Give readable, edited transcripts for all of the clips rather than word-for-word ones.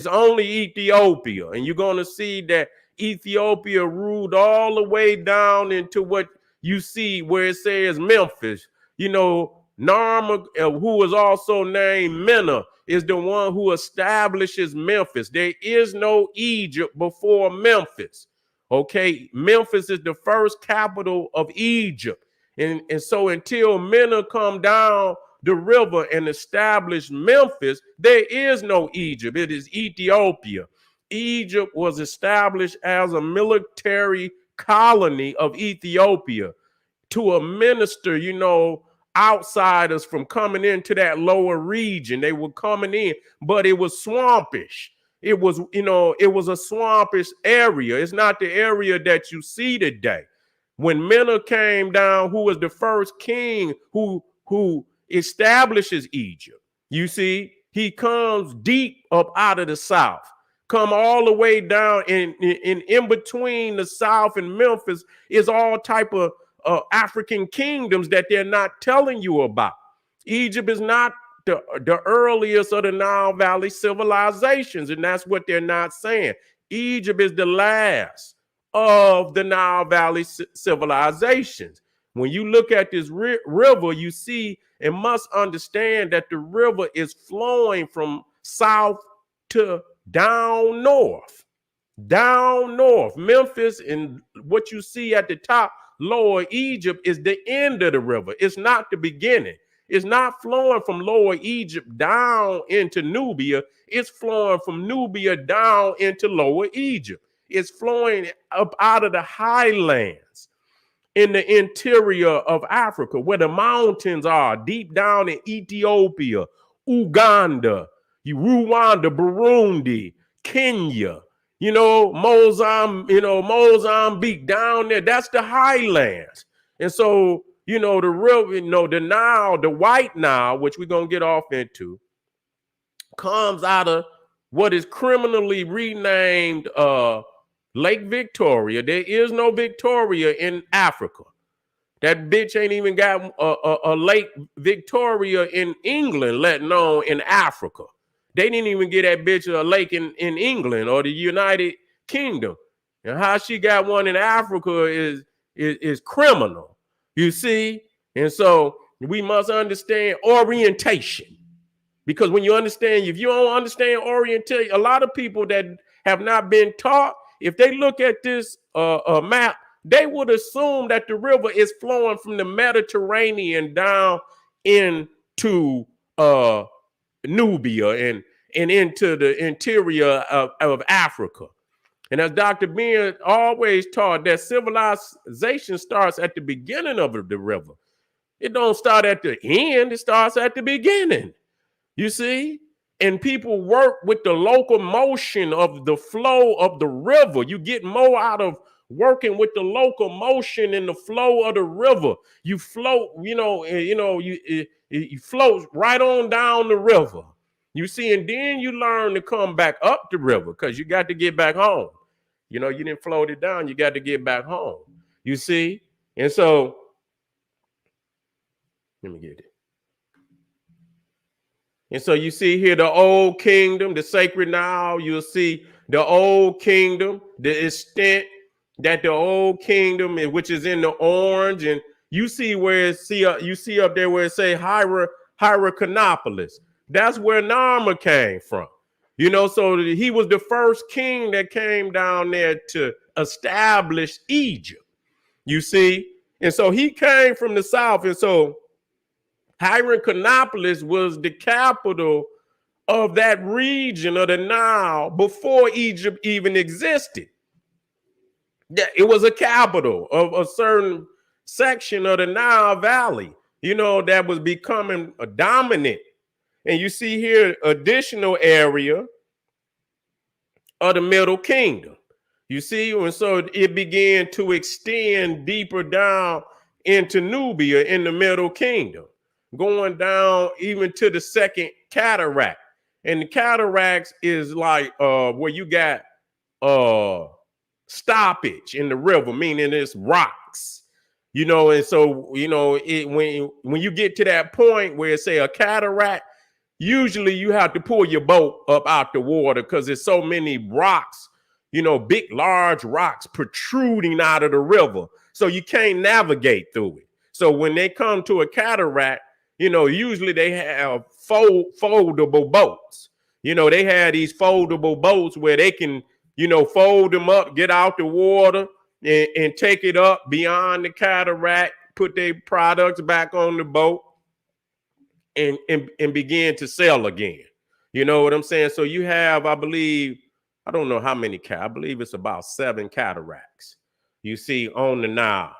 It's only Ethiopia. And you're going to see that Ethiopia ruled all the way down into what you see where it says Memphis. Narma, who was also named Mena, is the one who establishes Memphis. There is no Egypt before Memphis. Okay, Memphis is the first capital of Egypt. And so until Mena come down the river and establish Memphis, there is no Egypt. It is Ethiopia. Egypt was established as a military colony of Ethiopia to administer, outsiders from coming into that lower region. They were coming in, but it was swampish. It was a swampish area. It's not the area that you see today. When Mena came down, who was the first king who establishes Egypt, you see, he comes deep up out of the south, come all the way down, and in between the south and Memphis is all type of African kingdoms that they're not telling you about. Egypt is not the earliest of the Nile Valley civilizations, and that's what they're not saying. Egypt is the last of the Nile Valley civilizations. When you look at this river, you see and must understand that the river is flowing from south to down north. Down north. Memphis, and what you see at the top, Lower Egypt, is the end of the river. It's not the beginning. It's not flowing from Lower Egypt down into Nubia. It's flowing from Nubia down into Lower Egypt. It's flowing up out of the highlands in the interior of Africa, where the mountains are, deep down in Ethiopia, Uganda, Rwanda, Burundi, Kenya, Mozambique, down there. That's the highlands. And so, the river, the Nile, the White Nile, which we're going to get off into, comes out of what is criminally renamed Lake Victoria. There is no Victoria in Africa. That bitch ain't even got a Lake Victoria in England, let alone in Africa. They didn't even get that bitch a lake in England or the United Kingdom. And how she got one in Africa is criminal, you see? And so we must understand orientation. Because when you understand, if you don't understand orientation, a lot of people that have not been taught, if they look at this map, they would assume that the river is flowing from the Mediterranean down into Nubia and into the interior of Africa. And as Dr. Ben always taught, that civilization starts at the beginning of the river. It don't start at the end, it starts at the beginning. You see? And people work with the local motion of the flow of the river. You get more out of working with the local motion and the flow of the river. You float, you float right on down the river. You see, and then you learn to come back up the river because you got to get back home. You didn't float it down. You got to get back home. You see? And so, let me get it. And so you see here the old kingdom, the sacred Nile. You'll see the old kingdom, the extent that the old kingdom, which is in the orange, and you see where you see up there where it say Hyrcanopolis. That's where Narma came from. So he was the first king that came down there to establish Egypt. You see, and so he came from the south, and so Hyrcanopolis was the capital of that region of the Nile before Egypt even existed. It was a capital of a certain section of the Nile Valley, that was becoming a dominant. And you see here additional area of the Middle Kingdom. You see, and so it began to extend deeper down into Nubia in the Middle Kingdom, going down even to the second cataract. And the cataracts is like where you got stoppage in the river, meaning it's rocks, and so when you get to that point where it say a cataract, usually you have to pull your boat up out the water because there's so many rocks, big, large rocks protruding out of the river. So you can't navigate through it. So when they come to a cataract, usually they have foldable boats. They have these foldable boats where they can, fold them up, get out the water and take it up beyond the cataract, put their products back on the boat and begin to sell again. You know what I'm saying? So you have, I believe, I don't know how many, I believe it's about 7 cataracts you see on the Nile,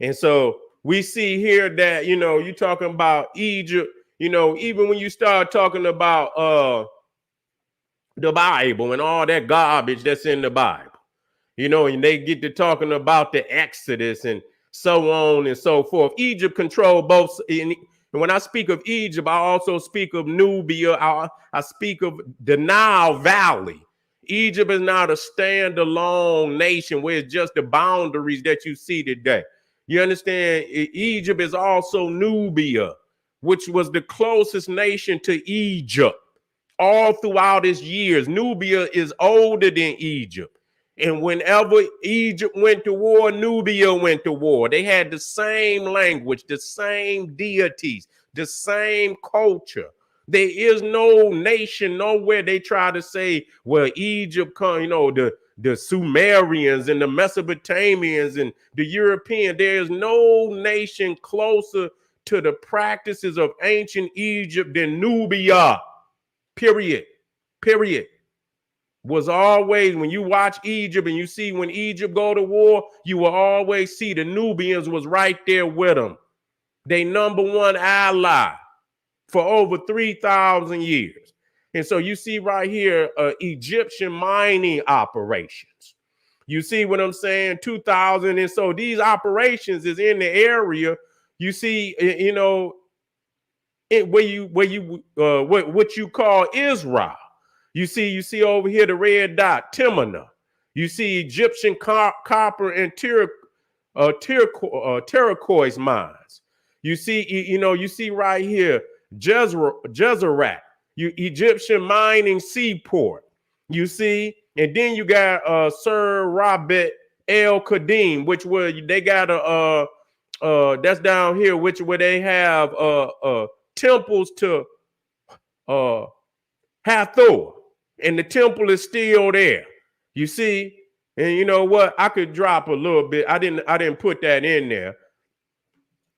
and so we see here that, you're talking about Egypt, even when you start talking about the Bible and all that garbage that's in the Bible, and they get to talking about the Exodus and so on and so forth. Egypt controlled both. And when I speak of Egypt, I also speak of Nubia. I speak of the Nile Valley. Egypt is not a standalone nation where it's just the boundaries that you see today. You understand? Egypt is also Nubia, which was the closest nation to Egypt all throughout its years. Nubia is older than Egypt. And whenever Egypt went to war, Nubia went to war. They had the same language, the same deities, the same culture. There is no nation nowhere they try to say, well, Egypt, the Sumerians and the Mesopotamians and the European. There is no nation closer to the practices of ancient Egypt than Nubia. Period. Was always, when you watch Egypt and you see when Egypt go to war, you will always see the Nubians was right there with them. They number one ally for over 3,000 years. And so you see right here, Egyptian mining operations. You see what I'm saying? 2000. And so these operations is in the area. You see, what you call Israel. You see over here the red dot, Timna. You see Egyptian copper and turquoise mines. You see right here Jezreel, Egyptian mining seaport. You see, and then you got Sir Robert El Kadim, which where they got that's down here, where they have temples to Hathor, and the temple is still there. You see, and you know what? I could drop a little bit. I didn't put that in there.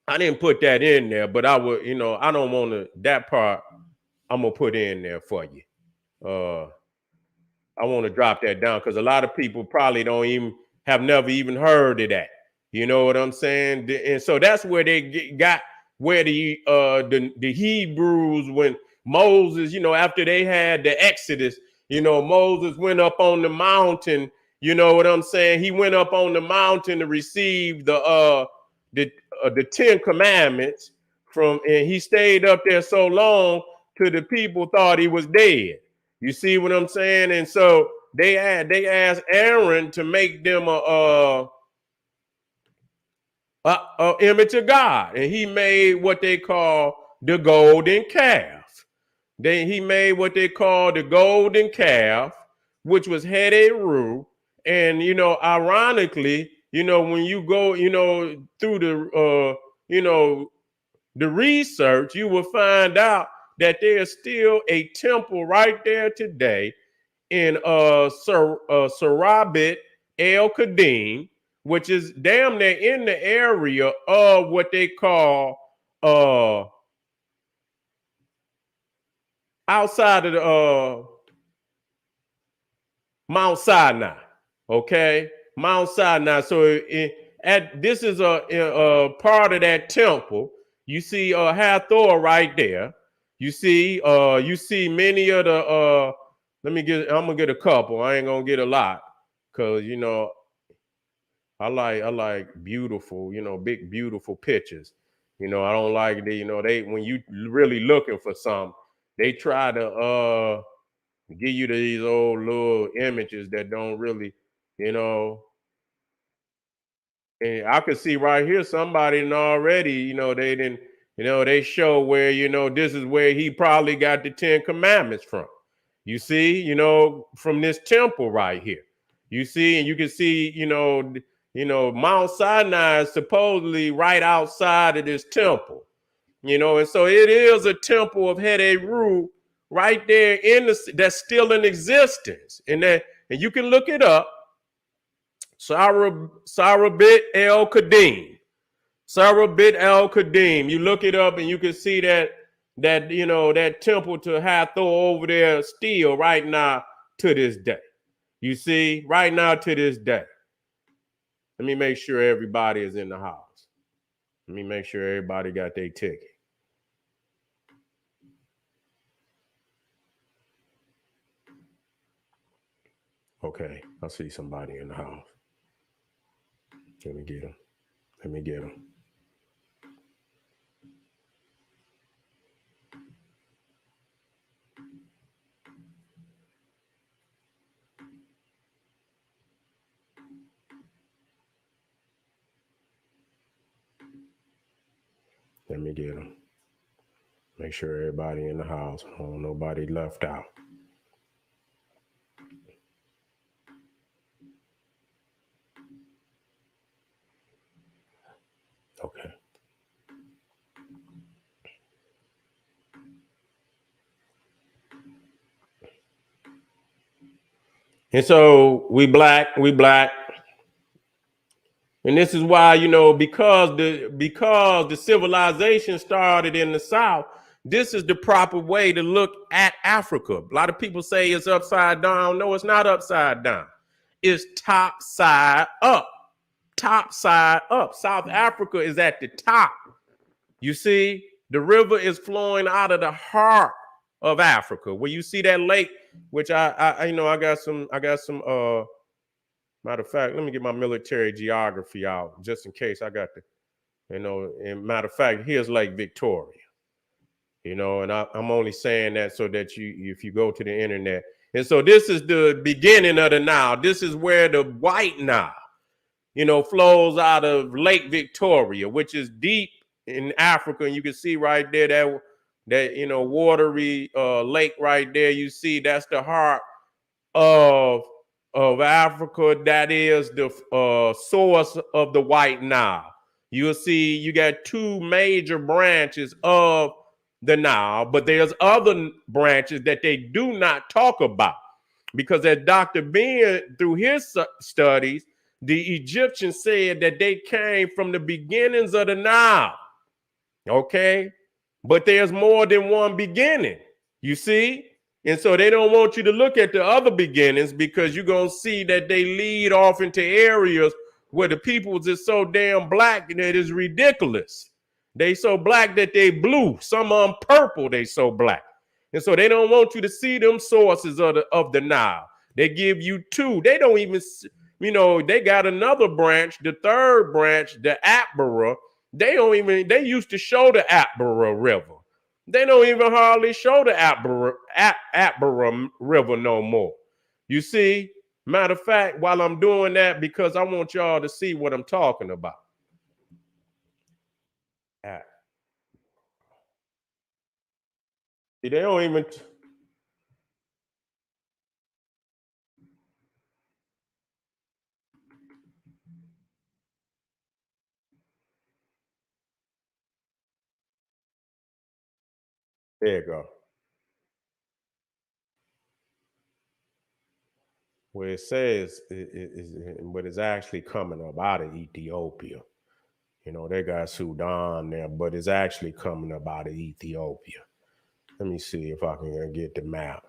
But I would, I don't want to, that part I'm gonna put in there for you. I want to drop that down because a lot of people probably have never even heard of that. You know what I'm saying? And so that's where they got where the Hebrews, when Moses, after they had the Exodus, Moses went up on the mountain. You know what I'm saying? He went up on the mountain to receive the 10 commandments and he stayed up there so long till the people thought he was dead. You see what I'm saying? And so they asked Aaron to make them a image of God, and he made what they call the golden calf. He made what they call the golden calf, which was Heru. And ironically, when you go, through the research, you will find out that there's still a temple right there today in Sarabit El Kadim, which is damn near in the area of what they call outside of the Mount Sinai. Okay, Mount Sinai. So this is a part of that temple. You see Hathor right there. You see many of the I'm gonna get a couple. I ain't gonna get a lot because I like beautiful, big beautiful pictures. I don't like they when you really looking for something, they try to give you these old little images that don't really, and I could see right here somebody already, they didn't, You know, they show where, you know, this is where he probably got the 10 commandments from. You see, you know, from this temple right here. You see, and you can see, you know, Mount Sinai is supposedly right outside of this temple. You know, and so it is a temple of Heru right there in the that's still in existence. And you can look it up. Sarah bit El Kadim. Sarah bit El Kadim. You look it up and you can see that you know that temple to Hathor over there still right now to this day. You see, right now to this day. Let me make sure everybody is in the house. Let me make sure everybody got their ticket. Okay, I see somebody in the house. Let me get him. Let me get him. Let me get him. Make sure everybody in the house. I don't want nobody left out. Okay. And so we black. And this is why, you know, because the civilization started in the South, this is the proper way to look at Africa. A lot of people say it's upside down. No, it's not upside down. It's top side up. Top side up. South Africa is at the top. You see, the river is flowing out of the heart of Africa. Where you see that lake, which I you know, I got some matter of fact, let me get my military geography out just in case I got the, you know, and matter of fact, here's Lake Victoria, you know, and I'm only saying that so that if you go to the internet. And so this is the beginning of the Nile. This is where the White Nile, you know, flows out of Lake Victoria, which is deep in Africa. And you can see right there that you know, watery lake right there. You see that's the heart of Africa. That is the source of the White Nile. You'll see you got two major branches of the Nile, but there's other branches that they do not talk about because as Dr. Ben, through his studies, the Egyptians said that they came from the beginnings of the Nile. Okay, but there's more than one beginning. You see? And so they don't want you to look at the other beginnings because you're going to see that they lead off into areas where the people is so damn black that it's ridiculous. They so black that they blue. Some of them purple, they so black. And so they don't want you to see them sources of the Nile. They give you two. They don't even, you know, they got another branch, the third branch, the Atbara. They used to show the Atbara River. They don't even hardly show the Atbara River no more. You see, matter of fact, while I'm doing that, because I want y'all to see what I'm talking about. See, they don't even. There you go. Where it says but it's actually coming up out of Ethiopia. You know, they got Sudan there, but it's actually coming up out of Ethiopia. Let me see if I can get the map.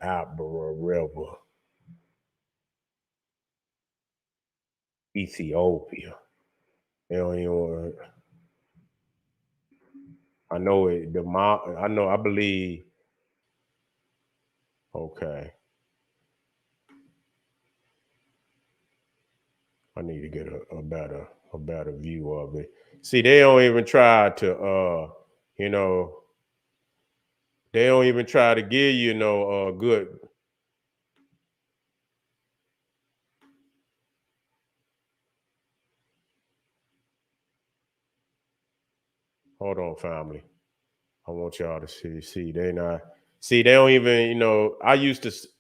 Atbara River, Ethiopia. They don't even, I know it. I know. I believe. Okay. I need to get a better view of it. See, they don't even try to you know, they don't even try to give you no good. Hold on, family. I want y'all to see. See, they not. See, they don't even. I used to